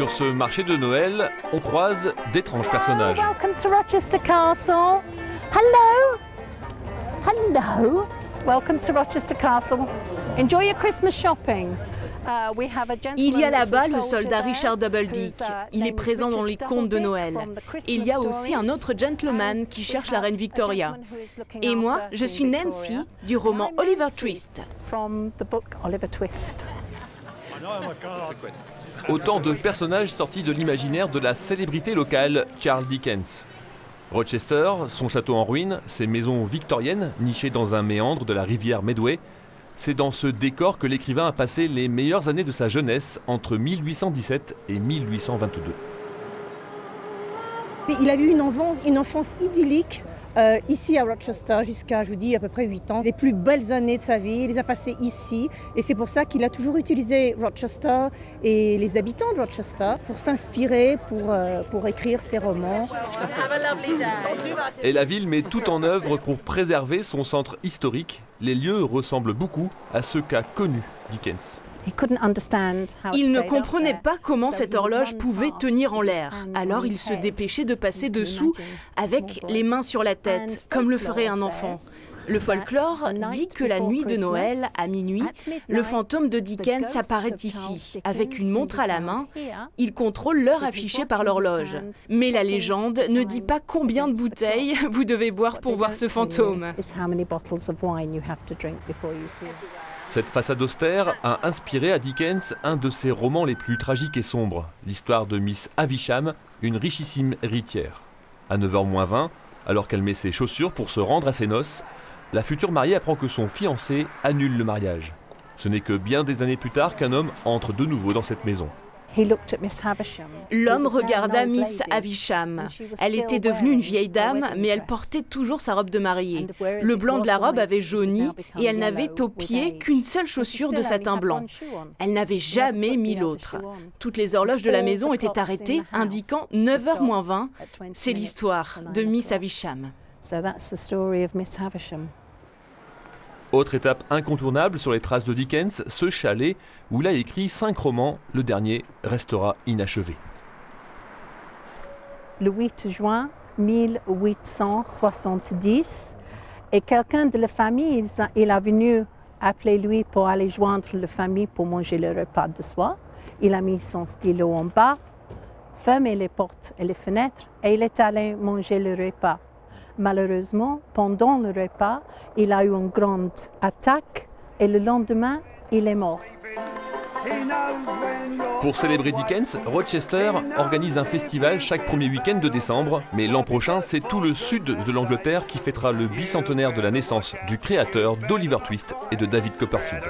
Sur ce marché de Noël, on croise d'étranges personnages. Welcome to Rochester Castle. Hello. Hello. Welcome to Rochester Castle. Enjoy your Christmas shopping. Il y a là-bas le soldat Richard Doubledick. Il est présent dans les contes de Noël. Et il y a aussi un autre gentleman qui cherche la reine Victoria. Et moi, je suis Nancy du roman Oliver Twist. Autant de personnages sortis de l'imaginaire de la célébrité locale Charles Dickens. Rochester, son château en ruine, ses maisons victoriennes nichées dans un méandre de la rivière Medway, c'est dans ce décor que l'écrivain a passé les meilleures années de sa jeunesse entre 1817 et 1822. Il a eu une enfance idyllique ici à Rochester jusqu'à, je vous dis, à peu près 8 ans. Les plus belles années de sa vie, il les a passées ici. Et c'est pour ça qu'il a toujours utilisé Rochester et les habitants de Rochester pour s'inspirer, pour écrire ses romans. Et la ville met tout en œuvre pour préserver son centre historique. Les lieux ressemblent beaucoup à ceux qu'a connus Dickens. Il ne comprenait pas comment cette horloge pouvait tenir en l'air. Alors il se dépêchait de passer dessous avec les mains sur la tête, comme le ferait un enfant. Le folklore dit que la nuit de Noël, à minuit, le fantôme de Dickens apparaît ici. Avec une montre à la main, il contrôle l'heure affichée par l'horloge. Mais la légende ne dit pas combien de bouteilles vous devez boire pour voir ce fantôme. Cette façade austère a inspiré à Dickens un de ses romans les plus tragiques et sombres, l'histoire de Miss Havisham, une richissime héritière. À 9h-20, alors qu'elle met ses chaussures pour se rendre à ses noces, la future mariée apprend que son fiancé annule le mariage. Ce n'est que bien des années plus tard qu'un homme entre de nouveau dans cette maison. L'homme regarda Miss Havisham. Elle était devenue une vieille dame, mais elle portait toujours sa robe de mariée. Le blanc de la robe avait jauni et elle n'avait au pied qu'une seule chaussure de satin blanc. Elle n'avait jamais mis l'autre. Toutes les horloges de la maison étaient arrêtées, indiquant 9h-20. C'est l'histoire de Miss Havisham. Autre étape incontournable sur les traces de Dickens, ce chalet où il a écrit 5 romans, le dernier restera inachevé. Le 8 juin 1870, et quelqu'un de la famille, il est venu appeler lui pour aller joindre la famille pour manger le repas de soir. Il a mis son stylo en bas, fermé les portes et les fenêtres et il est allé manger le repas. Malheureusement, pendant le repas, il a eu une grande attaque et le lendemain, il est mort. Pour célébrer Dickens, Rochester organise un festival chaque premier week-end de décembre, mais l'an prochain, c'est tout le sud de l'Angleterre qui fêtera le bicentenaire de la naissance du créateur d'Oliver Twist et de David Copperfield.